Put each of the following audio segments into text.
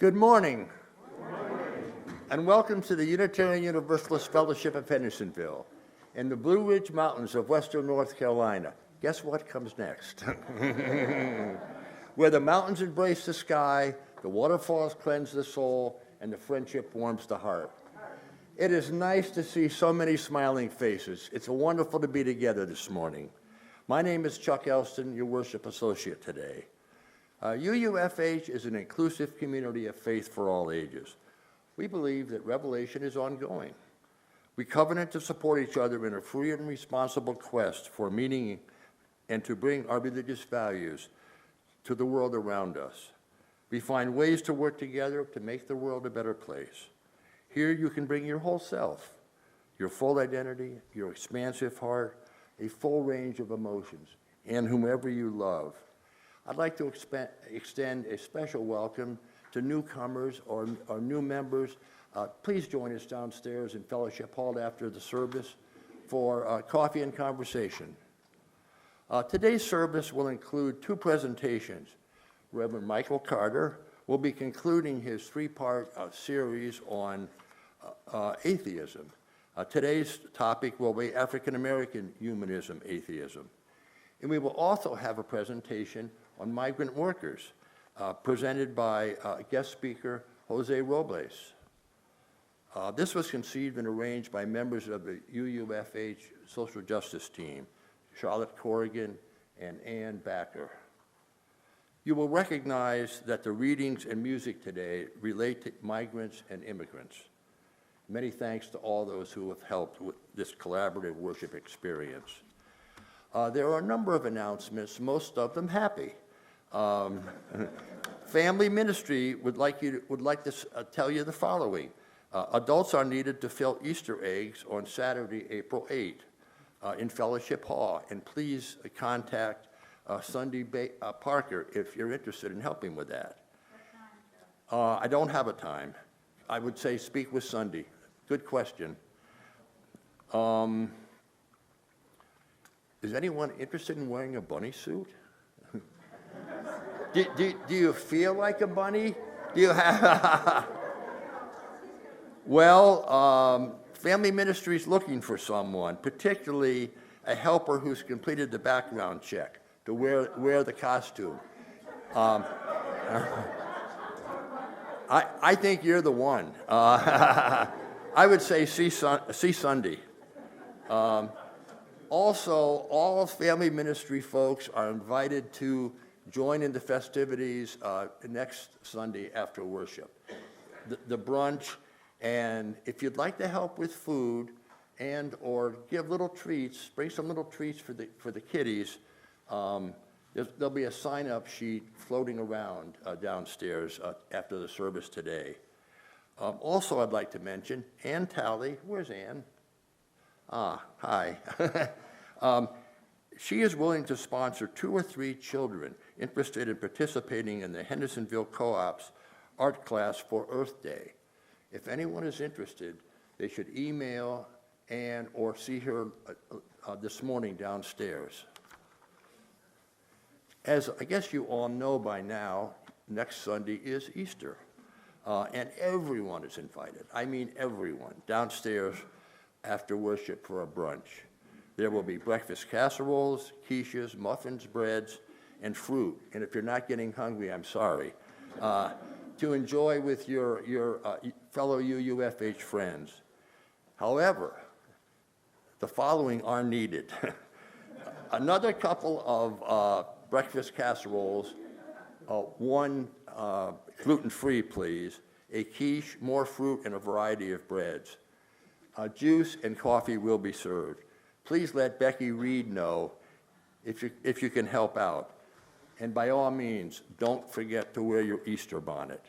Good morning, and welcome to the Unitarian Universalist Fellowship of Hendersonville in the Blue Ridge Mountains of western North Carolina. Guess what comes next? Where the mountains embrace the sky, the waterfalls cleanse the soul, and the friendship warms the heart. It is nice to see so many smiling faces. It's wonderful to be together this morning. My name is Chuck Elston, your worship associate today. UUFH is an inclusive community of faith for all ages. We believe that revelation is ongoing. We covenant to support each other in a free and responsible quest for meaning and to bring our religious values to the world around us. We find ways to work together to make the world a better place. Here you can bring your whole self, your full identity, your expansive heart, a full range of emotions, and whomever you love. I'd like to extend a special welcome to newcomers or new members. Please join us downstairs in Fellowship Hall after the service for coffee and conversation. Today's service will include two presentations. Reverend Michael Carter will be concluding his three-part series on atheism. Today's topic will be African American Humanism, atheism. And we will also have a presentation on migrant workers, presented by guest speaker Jose Robles. This was conceived and arranged by members of the UUFH Social Justice Team, Charlotte Corrigan and Ann Backer. You will recognize that the readings and music today relate to migrants and immigrants. Many thanks to all those who have helped with this collaborative worship experience. There are a number of announcements, most of them happy. Family Ministry would like to tell you the following. Adults are needed to fill Easter eggs on Saturday, April 8, in Fellowship Hall, and please contact Sunday Parker if you're interested in helping with that. What time, I don't have a time. I would say speak with Sunday. Good question. Is anyone interested in wearing a bunny suit? Do you feel like a bunny? Do you have? Well, Family Ministry is looking for someone, particularly a helper who's completed the background check to wear the costume. I think you're the one. I would say see Sunday. Also, all Family Ministry folks are invited to join in the festivities next Sunday after worship. The brunch, and if you'd like to help with food and or give little treats, bring some little treats for the kiddies, there'll be a sign-up sheet floating around downstairs after the service today. Also, I'd like to mention Ann Talley. Where's Ann? Hi. She is willing to sponsor 2 or 3 children interested in participating in the Hendersonville Co-op's art class for Earth Day. If anyone is interested, they should email Ann or see her this morning downstairs. As I guess you all know by now, next Sunday is Easter, and everyone is invited. I mean everyone, downstairs after worship for a brunch. There will be breakfast casseroles, quiches, muffins, breads, and fruit. And if you're not getting hungry, I'm sorry. To enjoy with your fellow UUFH friends. However, the following are needed. Another couple of breakfast casseroles, one gluten-free, please, a quiche, more fruit, and a variety of breads. Juice and coffee will be served. Please let Becky Reed know if you can help out. And by all means, don't forget to wear your Easter bonnet.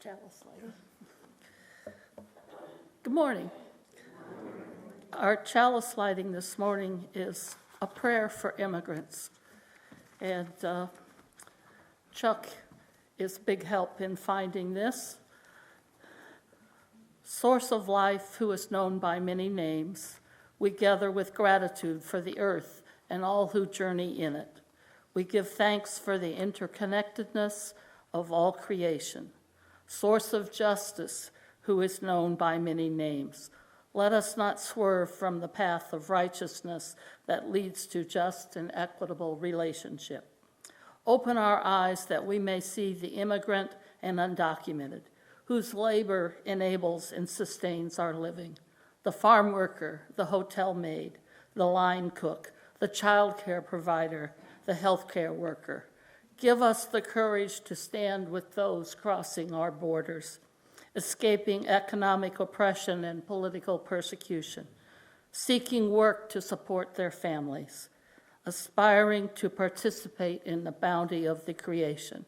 Chalice lighting. Good morning. Our chalice lighting this morning is a prayer for immigrants. And Chuck is big help in finding this. Source of life, who is known by many names, we gather with gratitude for the earth and all who journey in it. We give thanks for the interconnectedness of all creation. Source of justice, who is known by many names. Let us not swerve from the path of righteousness that leads to just and equitable relationship. Open our eyes that we may see the immigrant and undocumented, whose labor enables and sustains our living. The farm worker, the hotel maid, the line cook, the child care provider, the healthcare worker. Give us the courage to stand with those crossing our borders, escaping economic oppression and political persecution, seeking work to support their families, aspiring to participate in the bounty of the creation.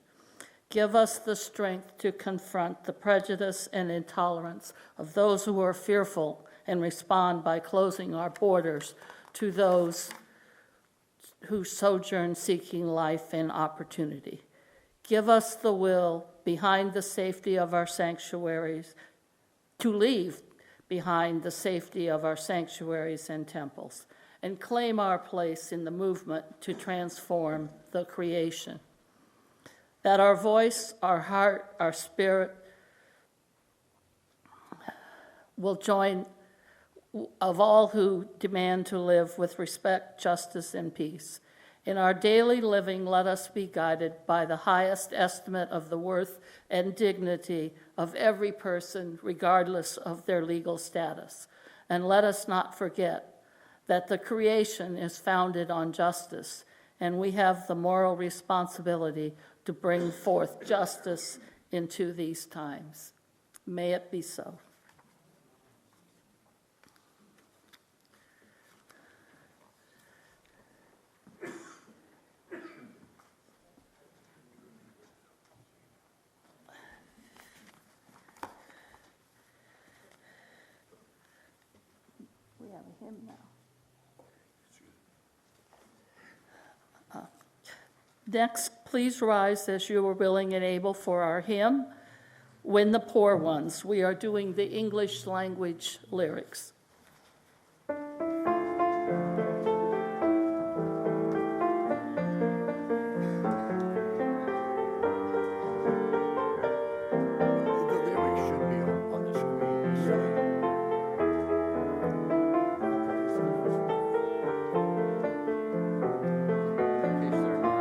Give us the strength to confront the prejudice and intolerance of those who are fearful and respond by closing our borders to those who sojourn seeking life and opportunity. Give us the will behind the safety of our sanctuaries, to leave behind the safety of our sanctuaries and temples, and claim our place in the movement to transform the creation. That our voice, our heart, our spirit will join of all who demand to live with respect, justice, and peace. In our daily living, let us be guided by the highest estimate of the worth and dignity of every person, regardless of their legal status. And let us not forget that the creation is founded on justice, and we have the moral responsibility to bring forth justice into these times. May it be so. We have a hymn now. Next, please rise as you are willing and able for our hymn, When the Poor Ones. We are doing the English language lyrics. The lyrics should be on the screen. In case they're not.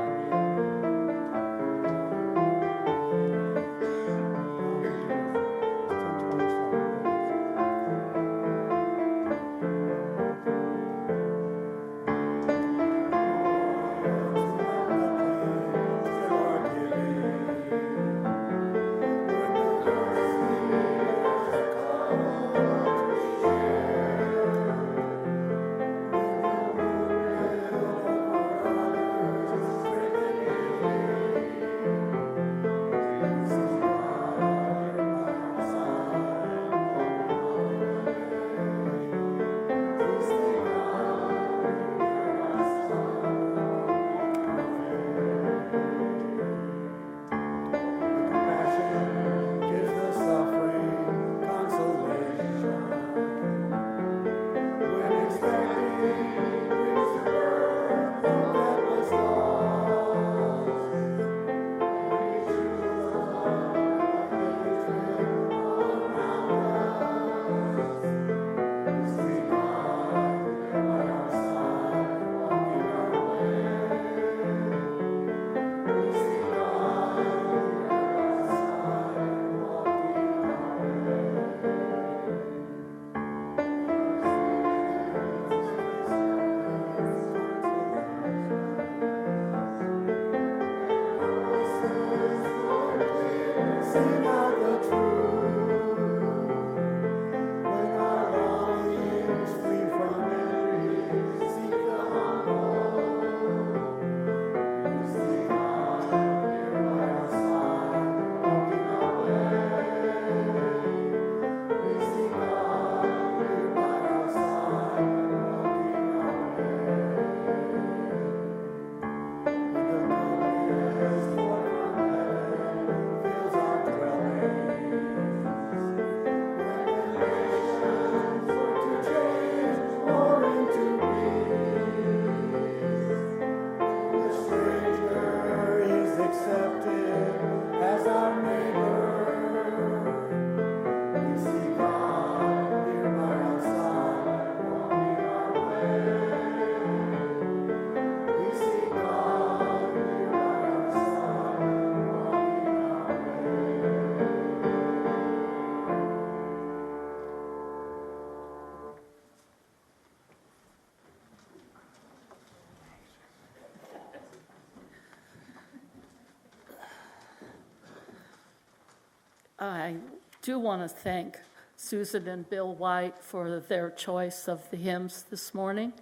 I do want to thank Susan and Bill White for their choice of the hymns this morning.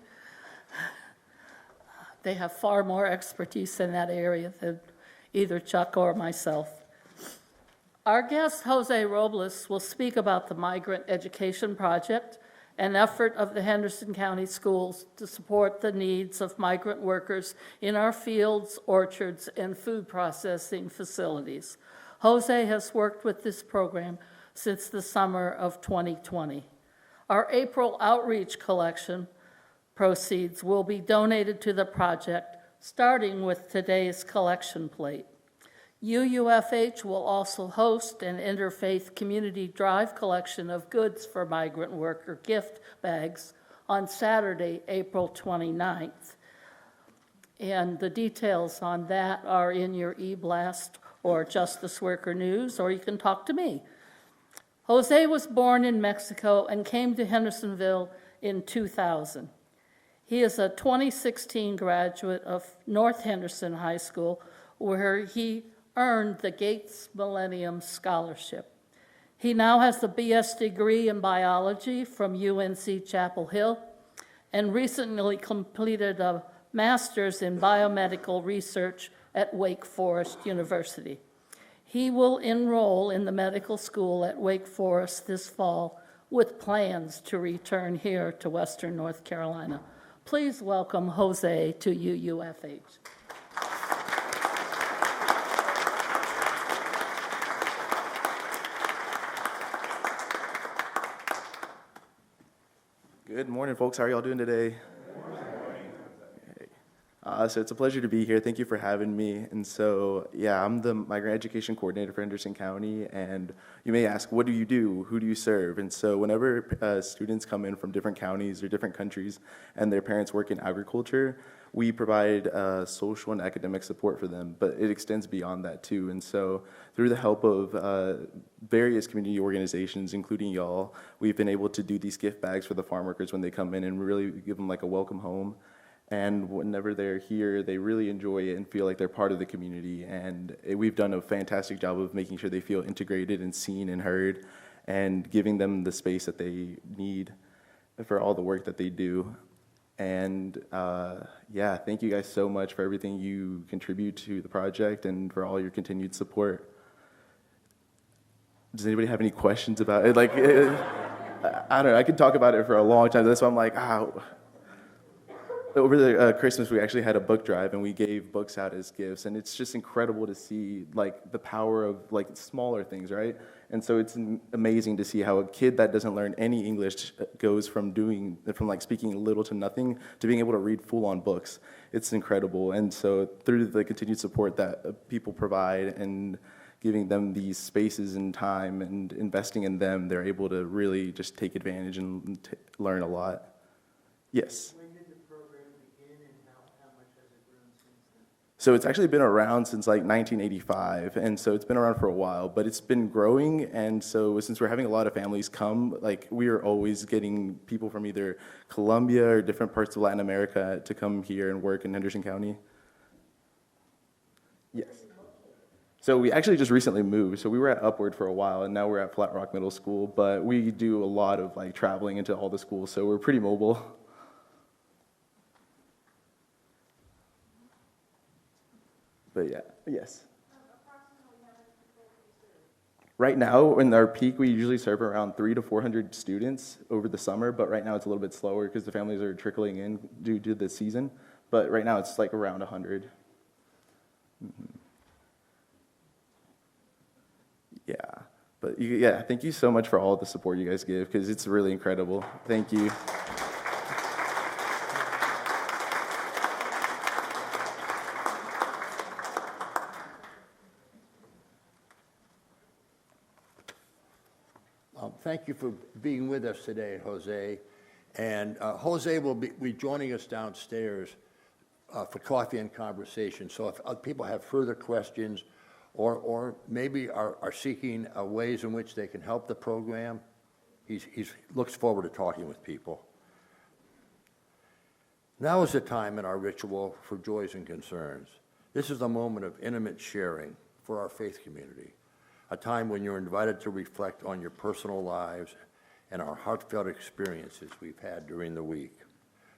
They have far more expertise in that area than either Chuck or myself. Our guest, Jose Robles, will speak about the Migrant Education Project, an effort of the Henderson County Schools to support the needs of migrant workers in our fields, orchards, and food processing facilities. Jose has worked with this program since the summer of 2020. Our April outreach collection proceeds will be donated to the project, starting with today's collection plate. UUFH will also host an interfaith community drive collection of goods for migrant worker gift bags on Saturday, April 29th. And the details on that are in your e-blast or Justice Worker News, or you can talk to me. Jose was born in Mexico and came to Hendersonville in 2000. He is a 2016 graduate of North Henderson High School, where he earned the Gates Millennium Scholarship. He now has the BS degree in biology from UNC Chapel Hill and recently completed a master's in biomedical research at Wake Forest University. He will enroll in the medical school at Wake Forest this fall with plans to return here to Western North Carolina. Please welcome Jose to UUFH. Good morning, folks. How are y'all doing today? So it's a pleasure to be here. Thank you for having me. And so, yeah, I'm the Migrant Education Coordinator for Henderson County. And you may ask, what do you do? Who do you serve? And so whenever students come in from different counties or different countries and their parents work in agriculture, we provide social and academic support for them, but it extends beyond that too. And so through the help of various community organizations, including y'all, we've been able to do these gift bags for the farm workers when they come in and really give them like a welcome home. And whenever they're here, they really enjoy it and feel like they're part of the community. And we've done a fantastic job of making sure they feel integrated and seen and heard and giving them the space that they need for all the work that they do. And yeah, thank you guys so much for everything you contribute to the project and for all your continued support. Does anybody have any questions about it? Like, I don't know, I could talk about it for a long time. That's why I'm like, over the Christmas, we actually had a book drive and we gave books out as gifts, and it's just incredible to see like the power of like smaller things, right? And so it's amazing to see how a kid that doesn't learn any English goes from like speaking little to nothing to being able to read full-on books. It's incredible. And so through the continued support that people provide and giving them these spaces and time and investing in them, they're able to really just take advantage and learn a lot. Yes. So it's actually been around since like 1985, and so it's been around for a while, but it's been growing, and so since we're having a lot of families come, like we are always getting people from either Colombia or different parts of Latin America to come here and work in Henderson County. Yes. So we actually just recently moved, so we were at Upward for a while, and now we're at Flat Rock Middle School, but we do a lot of like traveling into all the schools, so we're pretty mobile. But yeah, yes. Right now, in our peak, we usually serve around 300 to 400 students over the summer, but right now it's a little bit slower because the families are trickling in due to the season. But right now it's like around 100. Mm-hmm. Yeah, but yeah, thank you so much for all the support you guys give because it's really incredible. Thank you. Thank you for being with us today, Jose. And Jose will be joining us downstairs for coffee and conversation. So if people have further questions or maybe are seeking ways in which they can help the program, he looks forward to talking with people. Now is the time in our ritual for joys and concerns. This is a moment of intimate sharing for our faith community. a time when you're invited to reflect on your personal lives and our heartfelt experiences we've had during the week.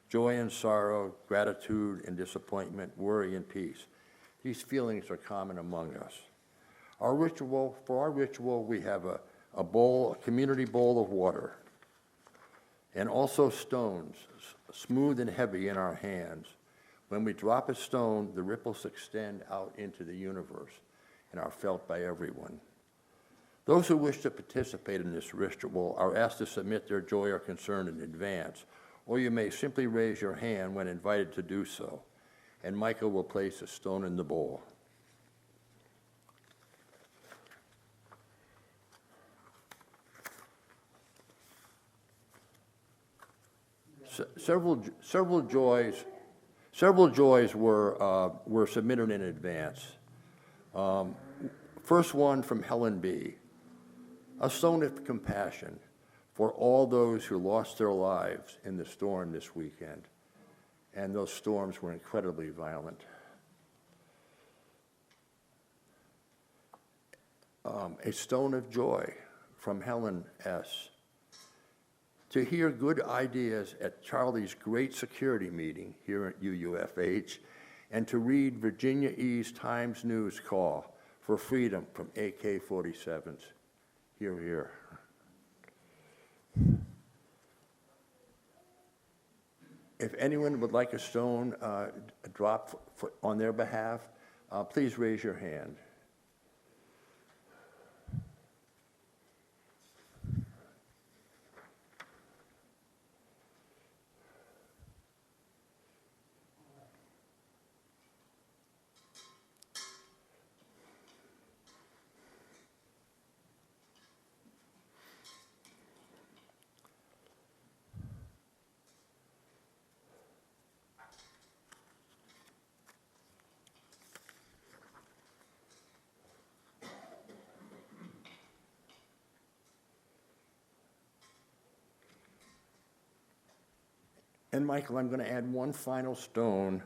Joy and sorrow, gratitude and disappointment, worry and peace. These feelings are common among us. For our ritual, we have a bowl, a community bowl of water, and also stones, smooth and heavy in our hands. When we drop a stone, the ripples extend out into the universe and are felt by everyone. Those who wish to participate in this ritual are asked to submit their joy or concern in advance, or you may simply raise your hand when invited to do so, and Michael will place a stone in the bowl. Several joys were submitted in advance. First one from Helen B. A stone of compassion for all those who lost their lives in the storm this weekend. And those storms were incredibly violent. A stone of joy from Helen S. To hear good ideas at Charlie's great security meeting here at UUFH, and to read Virginia E's Times News call for freedom from AK-47s. Hear, hear. If anyone would like a stone dropped on their behalf, please raise your hand. And Michael, I'm going to add one final stone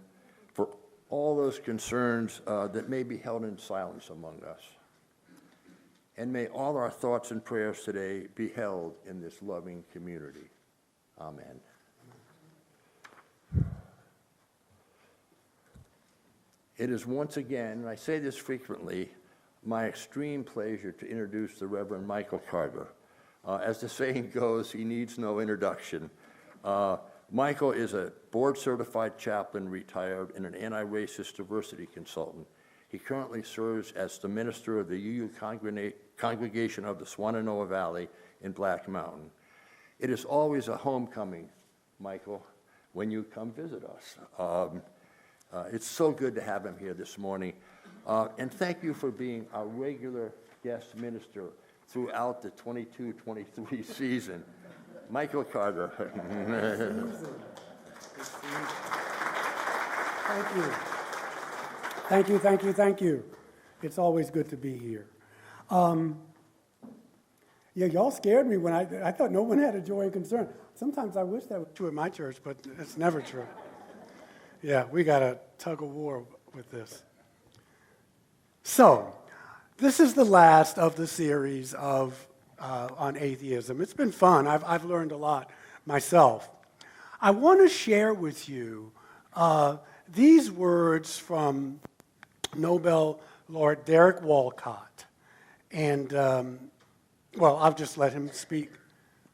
for all those concerns that may be held in silence among us. And may all our thoughts and prayers today be held in this loving community. Amen. It is once again, and I say this frequently, my extreme pleasure to introduce the Reverend Michael Carter. As the saying goes, he needs no introduction. Michael is a board-certified chaplain, retired, and an anti-racist diversity consultant. He currently serves as the minister of the UU Congregation of the Swananoa Valley in Black Mountain. It is always a homecoming, Michael, when you come visit us. It's so good to have him here this morning. And thank you for being our regular guest minister throughout the 22-23 season. Michael Carter. Thank you. Thank you, thank you, thank you. It's always good to be here. Yeah, y'all scared me when I thought no one had a joy and concern. Sometimes I wish that was true at my church, but it's never true. Yeah, we got a tug of war with this. So, this is the last of the series on atheism. It's been fun. I've learned a lot myself. I want to share with you these words from Nobel laureate Derek Walcott. And, well, I'll just let him speak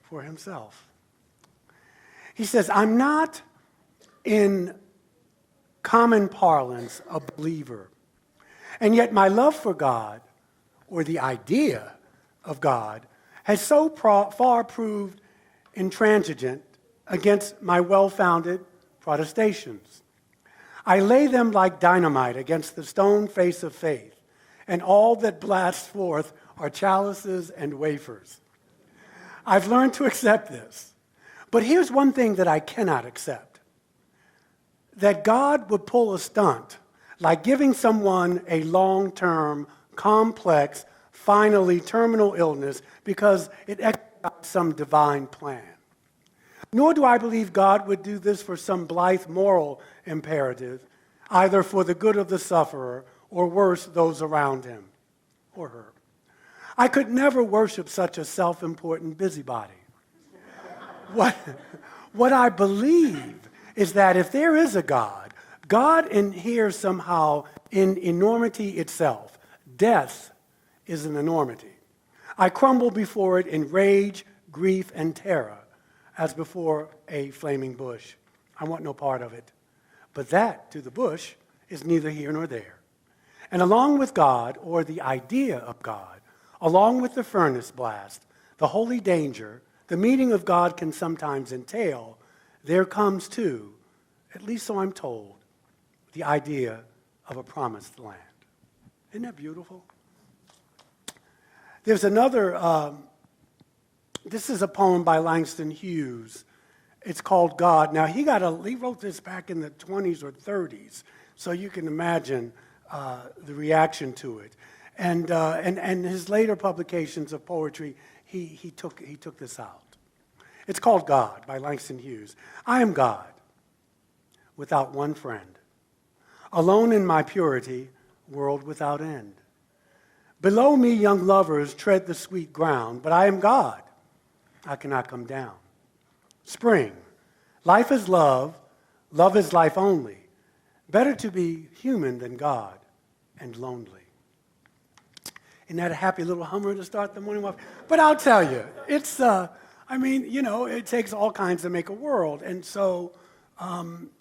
for himself. He says, I'm not, in common parlance, a believer. And yet my love for God, or the idea of God, has so far proved intransigent against my well-founded protestations. I lay them like dynamite against the stone face of faith, and all that blasts forth are chalices and wafers. I've learned to accept this. But here's one thing that I cannot accept: that God would pull a stunt like giving someone a long-term, complex, finally terminal illness because it exercised some divine plan. Nor do I believe God would do this for some blithe moral imperative, either for the good of the sufferer or worse, those around him or her. I could never worship such a self-important busybody. What I believe is that if there is a God, God inheres somehow in enormity itself. Death is an enormity. I crumble before it in rage, grief, and terror, as before a flaming bush. I want no part of it. But that, to the bush, is neither here nor there. And along with God, or the idea of God, along with the furnace blast, the holy danger, the meaning of God can sometimes entail, there comes too, at least so I'm told, the idea of a promised land. Isn't that beautiful? There's another, this is a poem by Langston Hughes. It's called God. Now, he wrote this back in the 20s or 30s, so you can imagine the reaction to it. And his later publications of poetry, he took this out. It's called God by Langston Hughes. I am God, without one friend, alone in my purity, world without end. Below me, young lovers tread the sweet ground, but I am God. I cannot come down. Spring. Life is love. Love is life only. Better to be human than God and lonely. Isn't that a happy little hummer to start the morning walk? But I'll tell you, it's, it takes all kinds to make a world. And so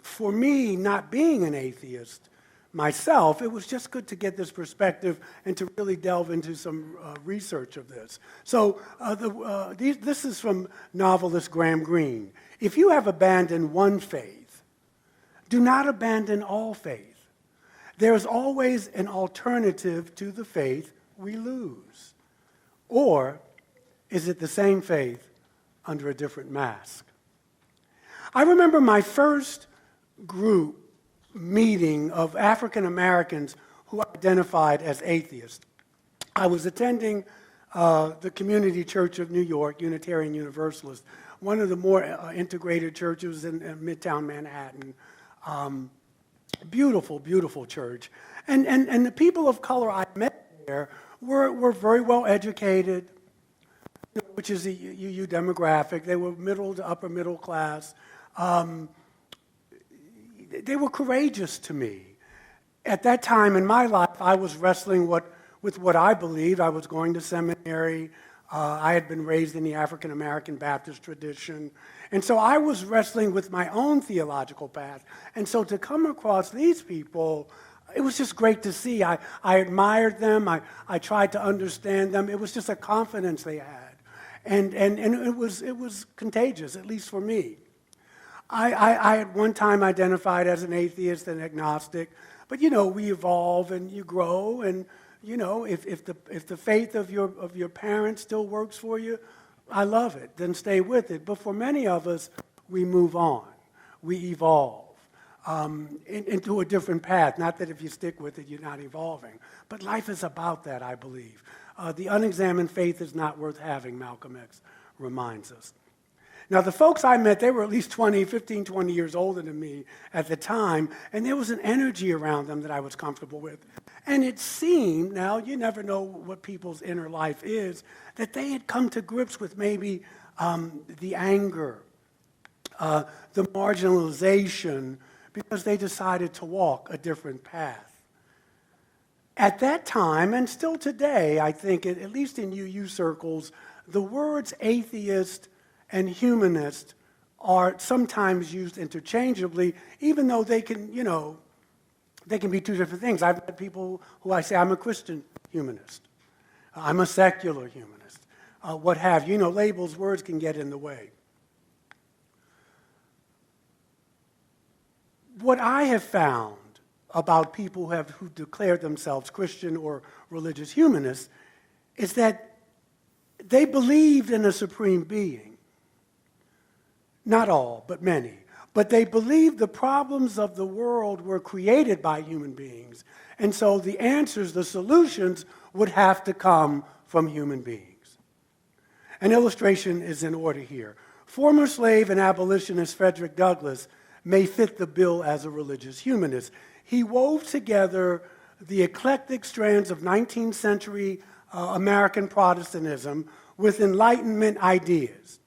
for me, not being an atheist myself, it was just good to get this perspective and to really delve into some research of this. So this is from novelist Graham Greene. If you have abandoned one faith, do not abandon all faith. There is always an alternative to the faith we lose. Or is it the same faith under a different mask? I remember my first group meeting of African Americans who identified as atheists. I was attending the Community Church of New York, Unitarian Universalist, one of the more integrated churches in Midtown Manhattan. Beautiful, beautiful church. And the people of color I met there were very well educated, which is the UU demographic. They were middle to upper middle class. They were courageous to me. At that time in my life, I was wrestling with what I believed. I was going to seminary. I had been raised in the African American Baptist tradition. And so I was wrestling with my own theological path. And so to come across these people, it was just great to see. I admired them. I tried to understand them. It was just a confidence they had. And it was contagious, at least for me. I at one time identified as an atheist and agnostic, but we evolve and you grow, and if the faith of your parents still works for you, I love it. Then stay with it. But for many of us, we move on, we evolve into a different path. Not that if you stick with it, you're not evolving, but life is about that. I believe the unexamined faith is not worth having. Malcolm X reminds us. Now, the folks I met, they were at least 15, 20 years older than me at the time, and there was an energy around them that I was comfortable with. And it seemed, now you never know what people's inner life is, that they had come to grips with maybe the anger, the marginalization, because they decided to walk a different path. At that time, and still today, I think, at least in UU circles, the words atheist and humanist are sometimes used interchangeably, even though they can, they can be two different things. I've met people who I say, I'm a Christian humanist. I'm a secular humanist. What have you. Labels, words can get in the way. What I have found about people who declare themselves Christian or religious humanists is that they believed in a supreme being. Not all, but many. But they believed the problems of the world were created by human beings. And so the answers, the solutions, would have to come from human beings. An illustration is in order here. Former slave and abolitionist Frederick Douglass may fit the bill as a religious humanist. He wove together the eclectic strands of 19th century American Protestantism with Enlightenment ideas.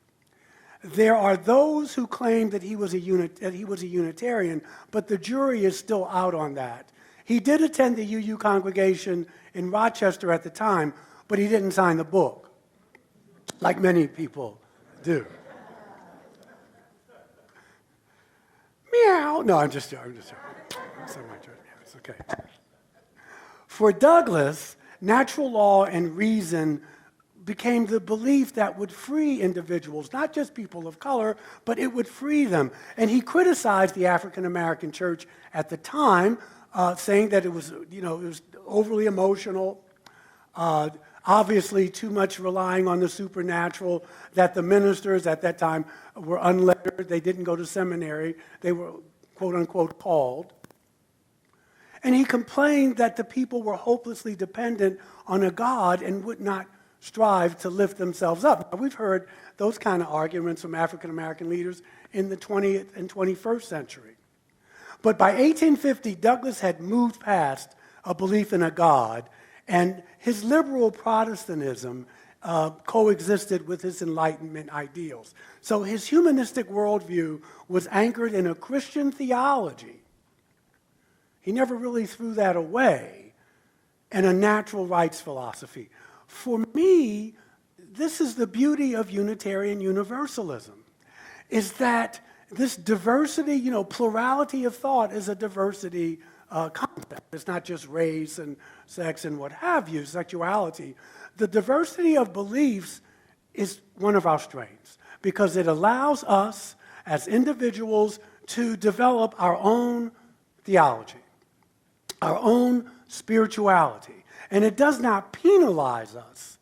There are those who claim that he was a Unitarian, but the jury is still out on that. He did attend the UU congregation in Rochester at the time, but he didn't sign the book, like many people do. Meow. No, I'm just joking. It's okay. For Douglas, natural law and reason became the belief that would free individuals, not just people of color, but it would free them. And he criticized the African American church at the time, saying that it was overly emotional, obviously too much relying on the supernatural, that the ministers at that time were unlettered, they didn't go to seminary, they were quote-unquote called. And he complained that the people were hopelessly dependent on a God and would not strive to lift themselves up. Now, we've heard those kind of arguments from African American leaders in the 20th and 21st century. But by 1850, Douglas had moved past a belief in a God, and his liberal Protestantism coexisted with his Enlightenment ideals. So his humanistic worldview was anchored in a Christian theology. He never really threw that away, and a natural rights philosophy. For me, this is the beauty of Unitarian Universalism, is that this diversity, plurality of thought is a diversity concept. It's not just race and sex and what have you, sexuality. The diversity of beliefs is one of our strengths because it allows us as individuals to develop our own theology, our own spirituality. And it does not penalize us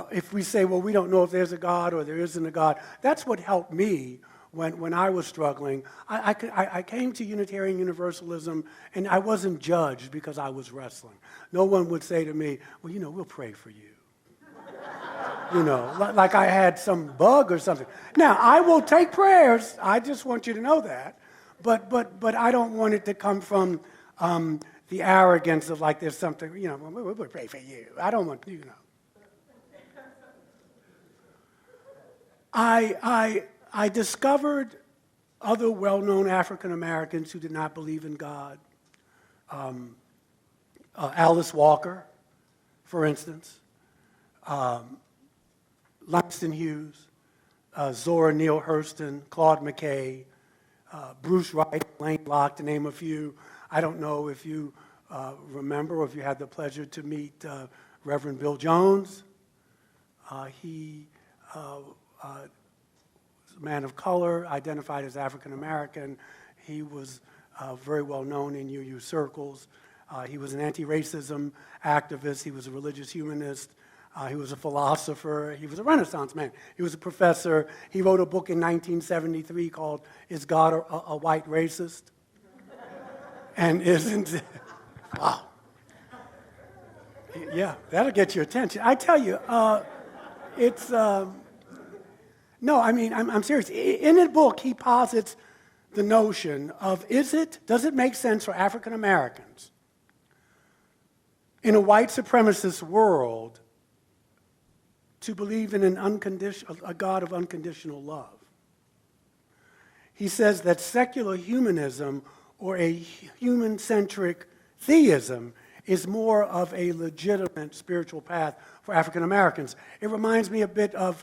if we say, well, we don't know if there's a God or there isn't a God. That's what helped me when I was struggling. I came to Unitarian Universalism, and I wasn't judged because I was wrestling. No one would say to me, well, we'll pray for you. Like I had some bug or something. Now, I will take prayers. I just want you to know that. But I don't want it to come from the arrogance of like there's something, we'll pray for you. I don't want, I discovered other well-known African Americans who did not believe in God. Alice Walker, for instance, Langston Hughes, Zora Neale Hurston, Claude McKay, Bruce Wright, Lane Locke, to name a few. I don't know if you remember or if you had the pleasure to meet Reverend Bill Jones. He was a man of color, identified as African American. He was very well known in UU circles. He was an anti-racism activist. He was a religious humanist. He was a philosopher. He was a Renaissance man. He was a professor. He wrote a book in 1973 called Is God a White Racist? And isn't it? Wow. Yeah, that'll get your attention. I tell you, it's, no, I mean, I'm serious. In the book, he posits the notion of, does it make sense for African Americans in a white supremacist world to believe in a God of unconditional love? He says that secular humanism or a human-centric theism is more of a legitimate spiritual path for African Americans. It reminds me a bit of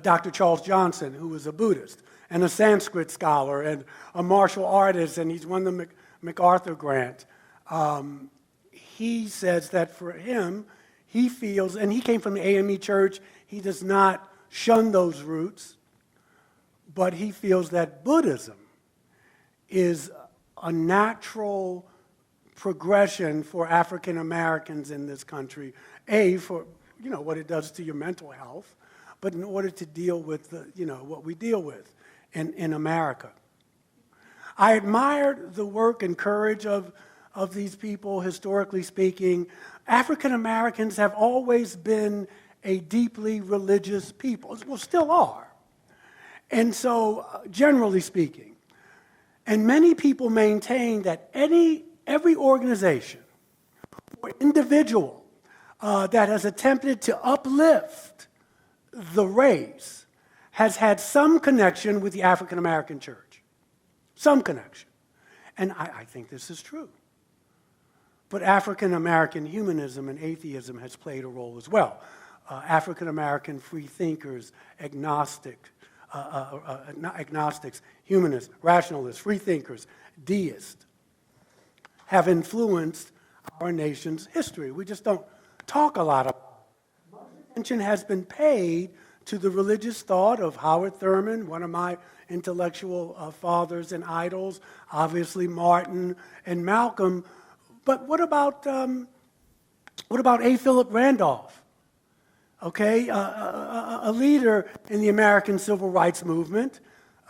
Dr. Charles Johnson, who was a Buddhist and a Sanskrit scholar and a martial artist, and he's won the MacArthur Grant. He says that for him, he feels, and he came from the AME church, he does not shun those roots, but he feels that Buddhism is a natural progression for African Americans in this country, for what it does to your mental health, but in order to deal with what we deal with in America. I admired the work and courage of these people, historically speaking. African Americans have always been a deeply religious people, well, still are. And so, generally speaking, and many people maintain that every organization or or individual that has attempted to uplift the race has had some connection with the African American church. Some connection. And I think this is true. But African American humanism and atheism has played a role as well. African American free thinkers, agnostics, humanists, rationalists, free thinkers, deists, have influenced our nation's history. We just don't talk a lot about it. Much attention has been paid to the religious thought of Howard Thurman, one of my intellectual fathers and idols, obviously Martin and Malcolm. But what about A. Philip Randolph? Okay, a leader in the American Civil Rights Movement,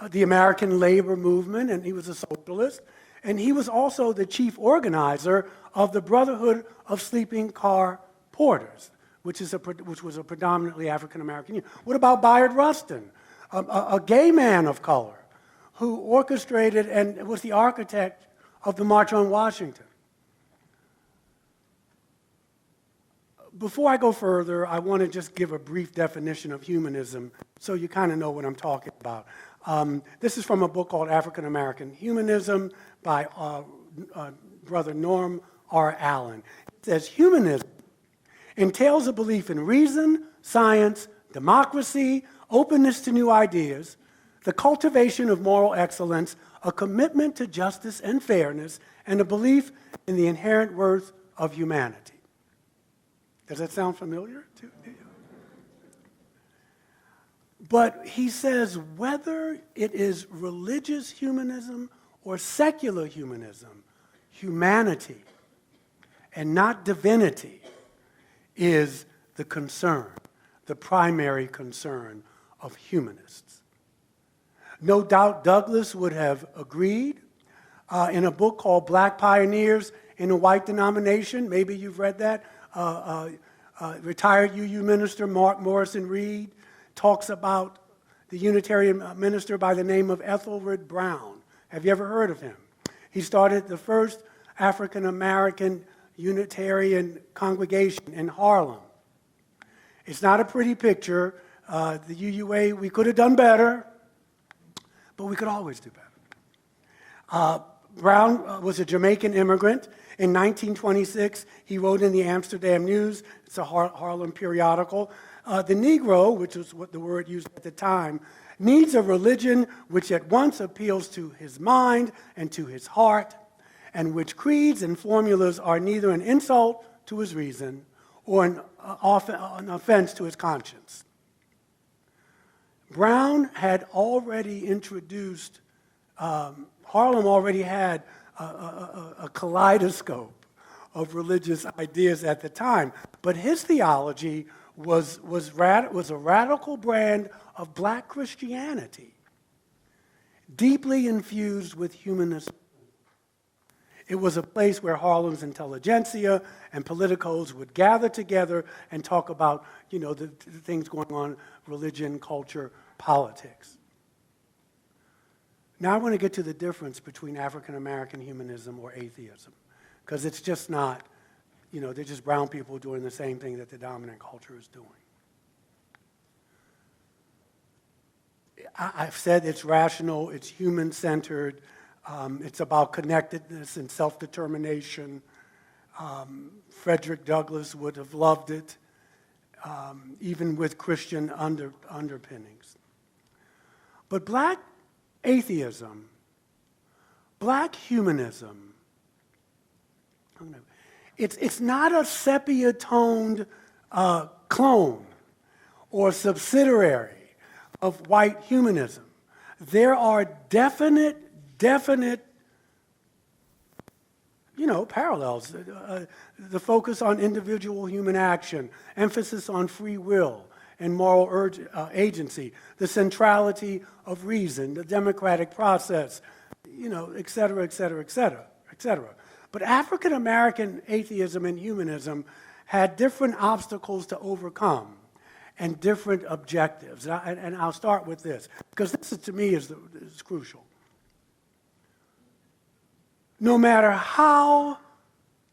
the American Labor Movement, and he was a socialist. And he was also the chief organizer of the Brotherhood of Sleeping Car Porters, which was a predominantly African American union. What about Bayard Rustin, a gay man of color who orchestrated and was the architect of the March on Washington? Before I go further, I want to just give a brief definition of humanism so you kind of know what I'm talking about. This is from a book called African American Humanism by Brother Norm R. Allen. It says, humanism entails a belief in reason, science, democracy, openness to new ideas, the cultivation of moral excellence, a commitment to justice and fairness, and a belief in the inherent worth of humanity. Does that sound familiar to you? But he says whether it is religious humanism or secular humanism, humanity and not divinity is the concern, the primary concern of humanists. No doubt Douglas would have agreed. In a book called Black Pioneers in a White Denomination, maybe you've read that, retired UU minister Mark Morrison Reed talks about the Unitarian minister by the name of Ethelred Brown. Have you ever heard of him? He started the first African American Unitarian congregation in Harlem. It's not a pretty picture. The UUA, we could have done better, but we could always do better. Brown was a Jamaican immigrant. In 1926, he wrote in the Amsterdam News, it's a Harlem periodical, the Negro, which was what the word used at the time, needs a religion which at once appeals to his mind and to his heart, and which creeds and formulas are neither an insult to his reason or an offense to his conscience. Brown had already introduced, Harlem already had a kaleidoscope of religious ideas at the time, but his theology was a radical brand of black Christianity, deeply infused with humanism. It was a place where Harlem's intelligentsia and politicos would gather together and talk about, the things going on, religion, culture, politics. Now I want to get to the difference between African American humanism or atheism, because it's just not, they're just brown people doing the same thing that the dominant culture is doing. I've said it's rational, it's human-centered, it's about connectedness and self-determination. Frederick Douglass would have loved it, even with Christian underpinnings. But black atheism, black humanism, it's not a sepia-toned clone or subsidiary of white humanism. There are definite, parallels. The focus on individual human action, emphasis on free will and moral agency, the centrality of reason, the democratic process, et cetera, et cetera, et cetera, et cetera. But African American atheism and humanism had different obstacles to overcome and different objectives. And I'll start with this, because this, to me, is crucial. No matter how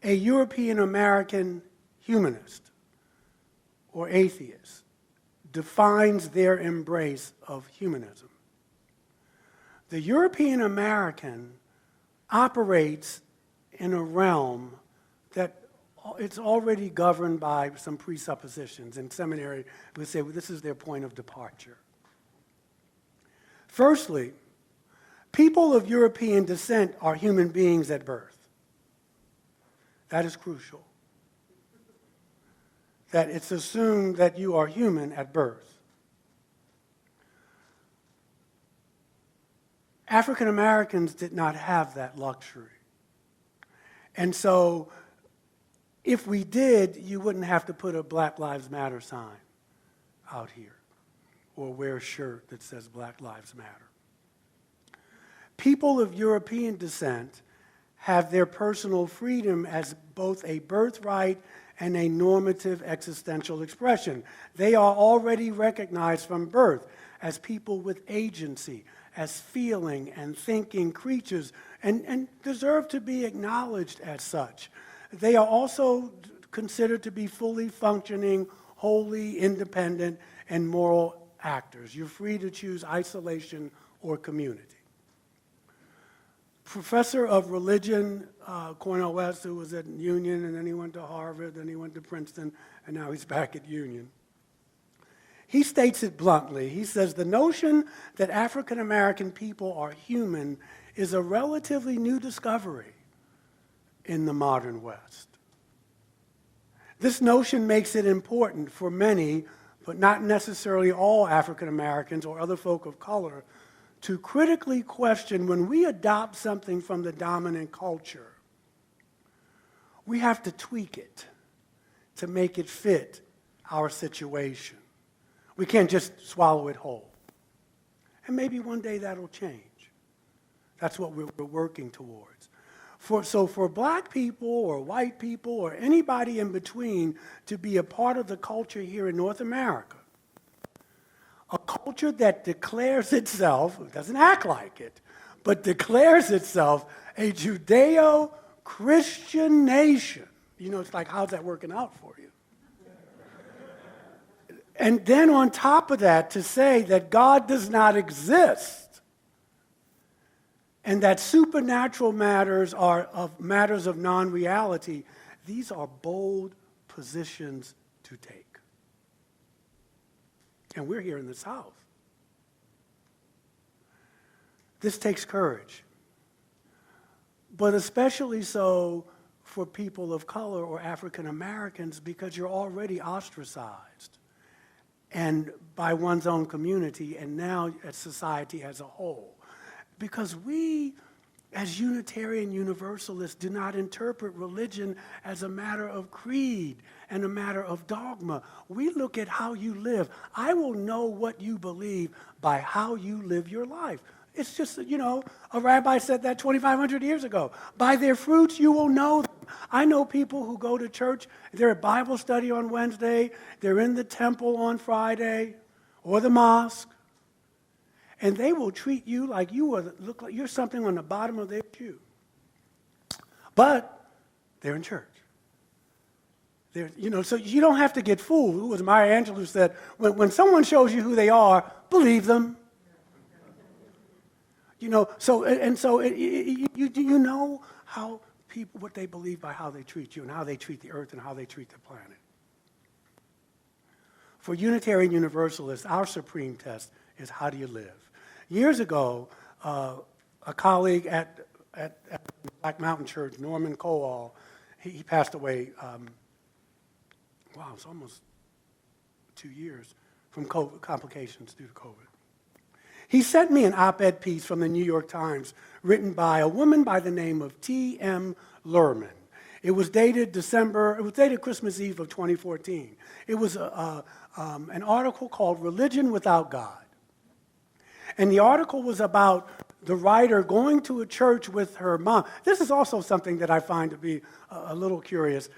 a European American humanist or atheist defines their embrace of humanism. The European American operates in a realm that it's already governed by some presuppositions. In seminary, we say, well, this is their point of departure. Firstly, people of European descent are human beings at birth. That is crucial. That it's assumed that you are human at birth. African Americans did not have that luxury. And so, if we did, you wouldn't have to put a Black Lives Matter sign out here or wear a shirt that says Black Lives Matter. People of European descent have their personal freedom as both a birthright and a normative existential expression. They are already recognized from birth as people with agency, as feeling and thinking creatures, and deserve to be acknowledged as such. They are also considered to be fully functioning, wholly independent, and moral actors. You're free to choose isolation or community. Professor of religion, Cornel West, who was at Union, and then he went to Harvard, then he went to Princeton, and now he's back at Union. He states it bluntly. He says, the notion that African American people are human is a relatively new discovery in the modern West. This notion makes it important for many, but not necessarily all African Americans or other folk of color, to critically question when we adopt something from the dominant culture, we have to tweak it to make it fit our situation. We can't just swallow it whole. And maybe one day that'll change. That's what we're working towards. So for black people or white people or anybody in between to be a part of the culture here in North America, a culture that declares itself, doesn't act like it, but declares itself a Judeo-Christian nation. You know, it's like, how's that working out for you? And then on top of that, to say that God does not exist and that supernatural matters are matters of non-reality, these are bold positions to take. And we're here in the South. This takes courage, but especially so for people of color or African Americans, because you're already ostracized and by one's own community and now as society as a whole. Because we, as Unitarian Universalists, do not interpret religion as a matter of creed and a matter of dogma. We look at how you live. I will know what you believe by how you live your life. It's just, you know, a rabbi said that 2,500 years ago. By their fruits you will know them. I know people who go to church, they're at Bible study on Wednesday, they're in the temple on Friday, or the mosque, and they will treat you like look like you're something on the bottom of their shoe. But they're in church. So you don't have to get fooled. It was Maya Angelou who said, when someone shows you who they are, believe them. You know, you know how people, what they believe by how they treat you and how they treat the earth and how they treat the planet. For Unitarian Universalists, our supreme test is how do you live? Years ago, a colleague at Black Mountain Church, Norman Kowal, he passed away, it's almost 2 years from COVID, complications due to COVID. He sent me an op-ed piece from the New York Times written by a woman by the name of T.M. Lerman. It was dated Christmas Eve of 2014. It was an article called Religion Without God. And the article was about the writer going to a church with her mom. This is also something that I find to be a little curious.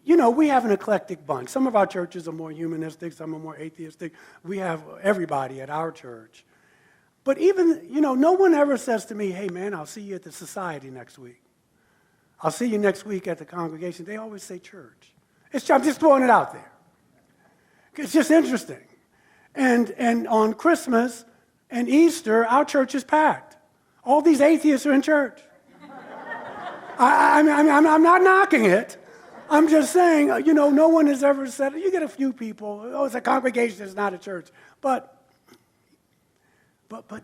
You know, we have an eclectic bunch. Some of our churches are more humanistic, some are more atheistic. We have everybody at our church. But even, no one ever says to me, hey, man, I'll see you at the society next week. I'll see you next week at the congregation. They always say church. I'm just throwing it out there. It's just interesting. And on Christmas and Easter, our church is packed. All these atheists are in church. I'm not knocking it. I'm just saying, no one has ever said, you get a few people, oh, it's a congregation, it's not a church. But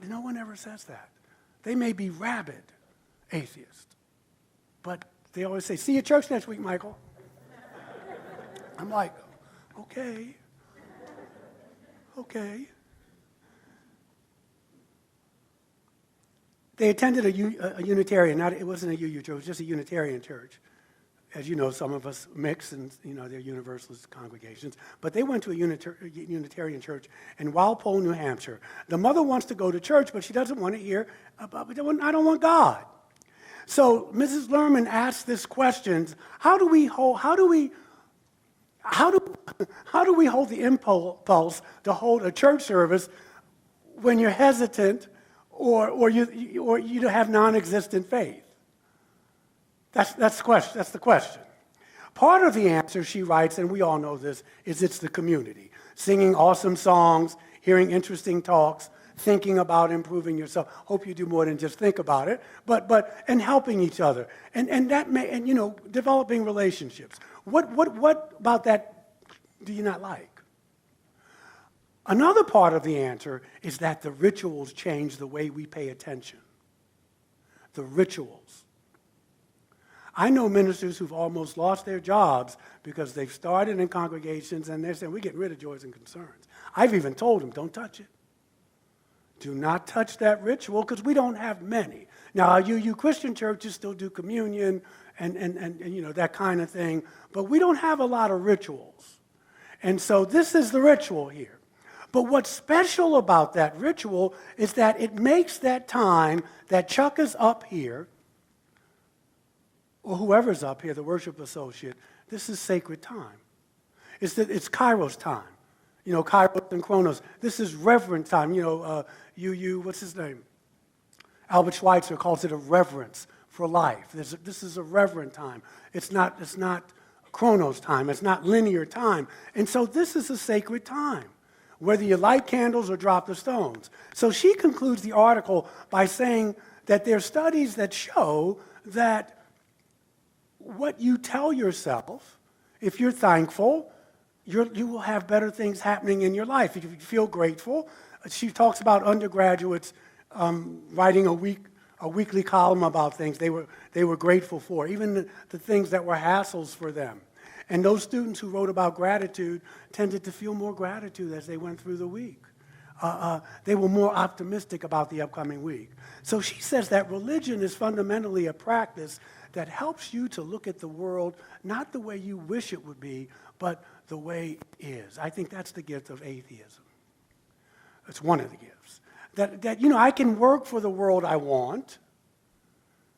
no one ever says that. They may be rabid atheists, but they always say, see you at church next week, Michael. I'm like, okay. They attended a Unitarian, it wasn't a UU church, it was just a Unitarian church. As you know, some of us mix, and they're Universalist congregations. But they went to a Unitarian church in Walpole, New Hampshire. The mother wants to go to church, but she doesn't want to hear about, I don't want God. So Mrs. Lerman asked this question: how do we hold the impulse to hold a church service when you're hesitant or you have non-existent faith? That's the question. Part of the answer, she writes, and we all know this, is it's the community. Singing awesome songs, hearing interesting talks, thinking about improving yourself. Hope you do more than just think about it, and helping each other. And developing relationships. What about that do you not like? Another part of the answer is that the rituals change the way we pay attention. The rituals. I know ministers who've almost lost their jobs because they've started in congregations and they're saying, we're getting rid of joys and concerns. I've even told them, don't touch it. Do not touch that ritual because we don't have many. Now, you Christian churches still do communion and that kind of thing, but we don't have a lot of rituals. And so this is the ritual here. But what's special about that ritual is that it makes that time that Chuck is up here, or whoever's up here, the worship associate, this is sacred time. It's Kairos time. Kairos and Chronos. This is reverent time. What's his name? Albert Schweitzer calls it a reverence for life. This is a reverent time. It's not Chronos time. It's not linear time. And so this is a sacred time, whether you light candles or drop the stones. So she concludes the article by saying that there are studies that show that what you tell yourself, if you're thankful, you will have better things happening in your life. If you feel grateful, she talks about undergraduates writing a weekly column about things they were grateful for, even the things that were hassles for them. And those students who wrote about gratitude tended to feel more gratitude as they went through the week. They were more optimistic about the upcoming week. So she says that religion is fundamentally a practice that helps you to look at the world not the way you wish it would be, but the way it is. I think that's the gift of atheism. It's one of the gifts. That I can work for the world I want.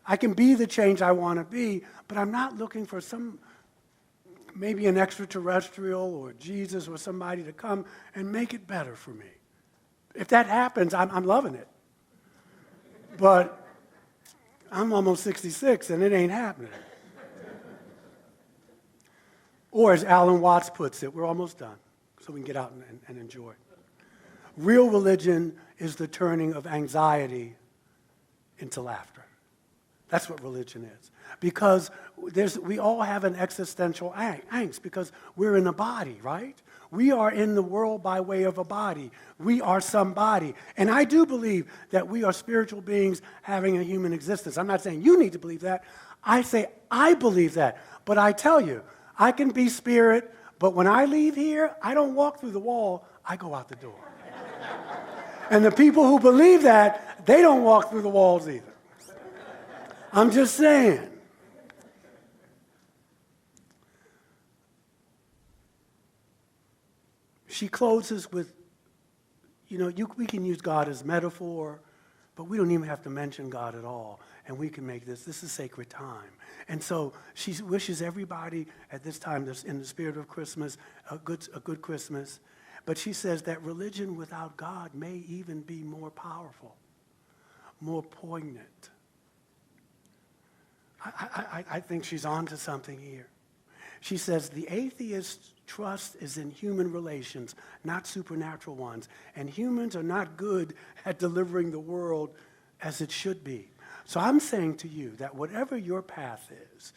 I can be the change I want to be, but I'm not looking for maybe an extraterrestrial or Jesus or somebody to come and make it better for me. If that happens, I'm loving it. But I'm almost 66 and it ain't happening. Or as Alan Watts puts it, we're almost done, so we can get out and enjoy. Real religion is the turning of anxiety into laughter. That's what religion is. Because we all have an existential angst because we're in a body, right? We are in the world by way of a body. We are somebody. And I do believe that we are spiritual beings having a human existence. I'm not saying you need to believe that. I say I believe that. But I tell you, I can be spirit, but when I leave here, I don't walk through the wall, I go out the door. And the people who believe that, they don't walk through the walls either. I'm just saying. She closes with, we can use God as metaphor, but we don't even have to mention God at all. And we can make this is sacred time. And so she wishes everybody at this time, in the spirit of Christmas, a good Christmas. But she says that religion without God may even be more powerful, more poignant. I think she's on to something here. She says, the atheist's trust is in human relations, not supernatural ones. And humans are not good at delivering the world as it should be. So I'm saying to you that whatever your path is,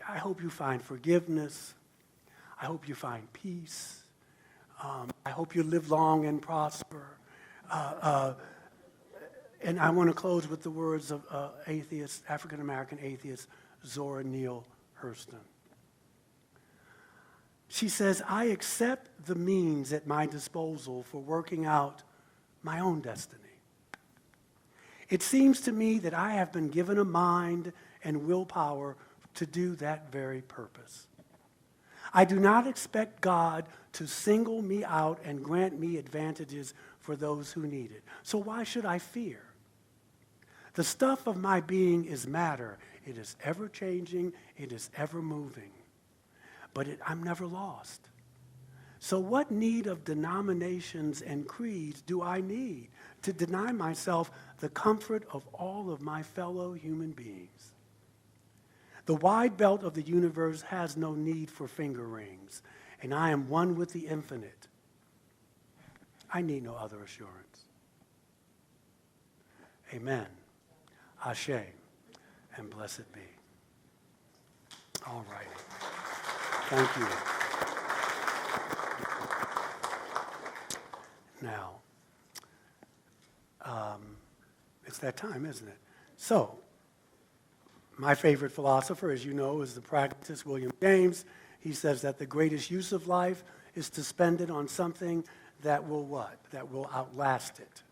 I hope you find forgiveness. I hope you find peace. I hope you live long and prosper. And I want to close with the words of atheist, African American atheist, Zora Neale Hurston. She says, I accept the means at my disposal for working out my own destiny. It seems to me that I have been given a mind and willpower to do that very purpose. I do not expect God to single me out and grant me advantages for those who need it. So why should I fear? The stuff of my being is matter. It is ever-changing. It is ever-moving. But I'm never lost. So what need of denominations and creeds do I need to deny myself the comfort of all of my fellow human beings? The wide belt of the universe has no need for finger rings, and I am one with the infinite. I need no other assurance. Amen. Ashe, and blessed be. All righty. Thank you. Now, it's that time, isn't it? So, my favorite philosopher, as you know, is the pragmatist William James. He says that the greatest use of life is to spend it on something that will what? That will outlast it.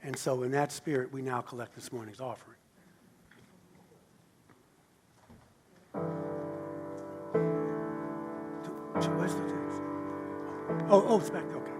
And so in that spirit, we now collect this morning's offering. Where's the text? Oh, it's back there, okay.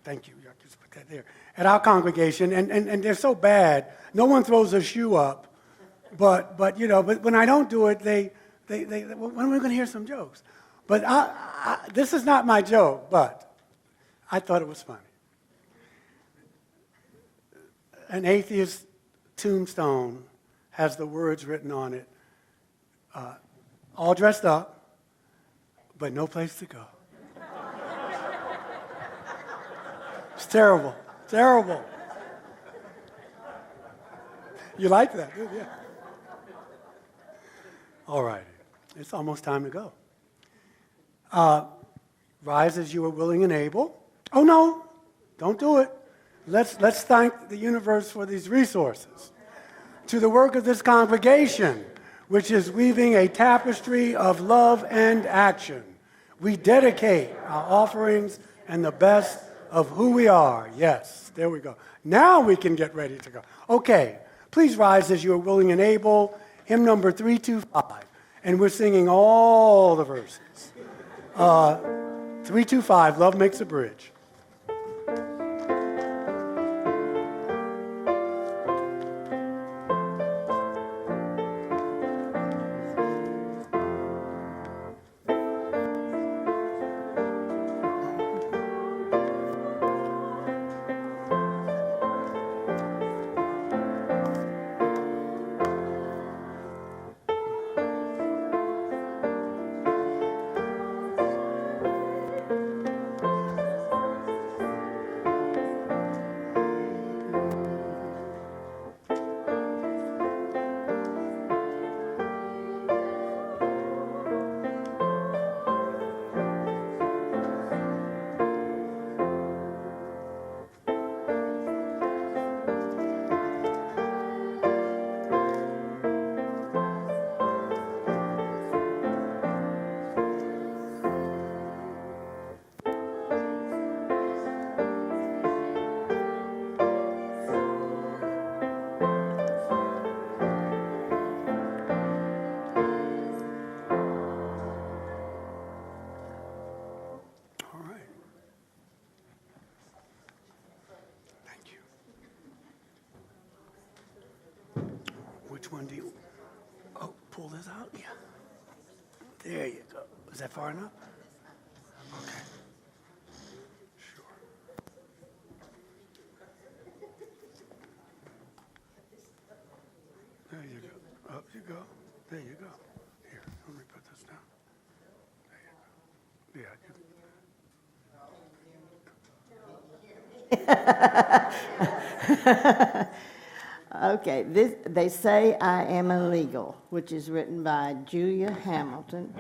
Thank you. I just put that there. At our congregation, and they're so bad, no one throws a shoe up. But when I don't do it, they when are we going to hear some jokes? But this is not my joke, but I thought it was funny. An atheist tombstone has the words written on it, all dressed up, but no place to go. Terrible, terrible. You like that, good, yeah. All right, it's almost time to go. Rise as you are willing and able. Oh no, don't do it. Let's thank the universe for these resources. To the work of this congregation, which is weaving a tapestry of love and action, we dedicate our offerings and the best of who we are. Yes, there we go. Now we can get ready to go. Okay, please rise as you are willing and able. Hymn number 325. And we're singing all the verses. 325, Love Makes a Bridge. Which one do you, pull this out? Yeah. There you go. Is that far enough? Okay. Sure. There you go. Up you go. There you go. Here, let me put this down. There you go. Yeah. Okay, they say I am illegal, which is written by Julia Hamilton,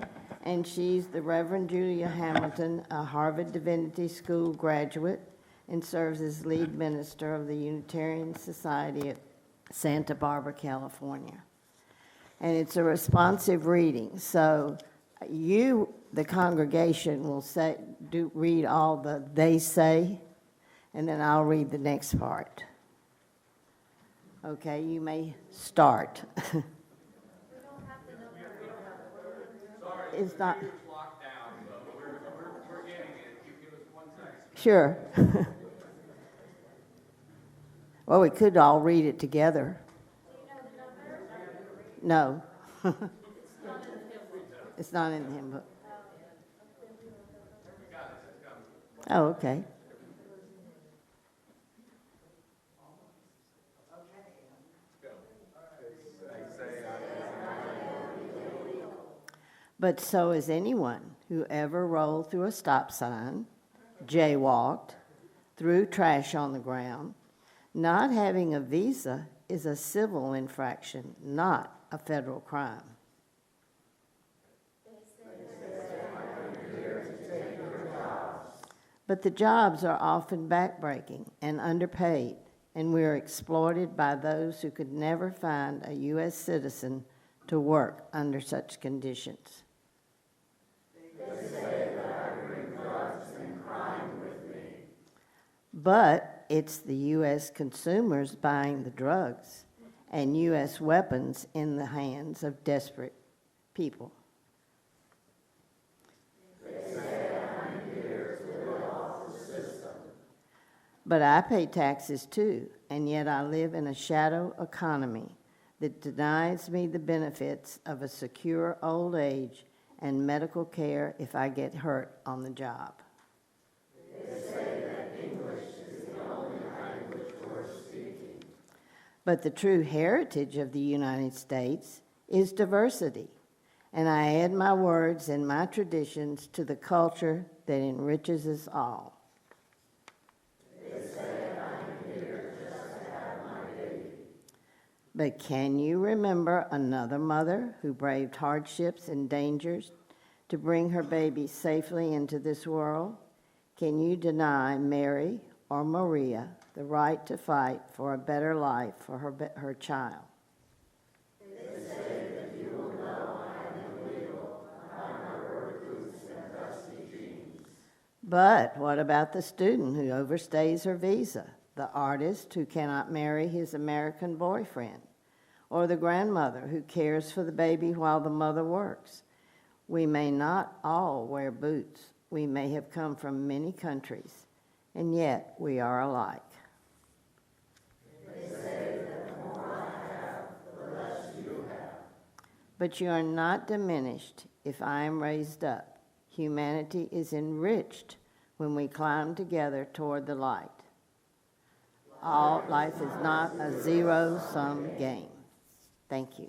and she's the Reverend Julia Hamilton, a Harvard Divinity School graduate, and serves as lead minister of the Unitarian Society of Santa Barbara, California. And it's a responsive reading, so you, the congregation, will read all the they say, and then I'll read the next part. Okay, you may start. It's not. We're getting it. You give us 1 second. Sure. Well, we could all read it together. No. It's not in the hymn book. Oh, okay. But so is anyone who ever rolled through a stop sign, jaywalked, threw trash on the ground. Not having a visa is a civil infraction, not a federal crime. But the jobs are often backbreaking and underpaid, and we are exploited by those who could never find a U.S. citizen to work under such conditions. They say that I bring drugs and crime with me. But it's the U.S. consumers buying the drugs and U.S. weapons in the hands of desperate people. They say I'm here to live off the system. But I pay taxes too, and yet I live in a shadow economy that denies me the benefits of a secure old age and medical care if I get hurt on the job. They say that English is the only language worth speaking. But the true heritage of the United States is diversity, and I add my words and my traditions to the culture that enriches us all. They But can you remember another mother who braved hardships and dangers to bring her baby safely into this world? Can you deny Mary or Maria the right to fight for a better life for her child? But what about the student who overstays her visa, the artist who cannot marry his American boyfriend, or the grandmother who cares for the baby while the mother works? We may not all wear boots. We may have come from many countries, and yet we are alike. They say that the more I have, the less you have. But you are not diminished if I am raised up. Humanity is enriched when we climb together toward the light. All life is not a zero-sum game. Thank you.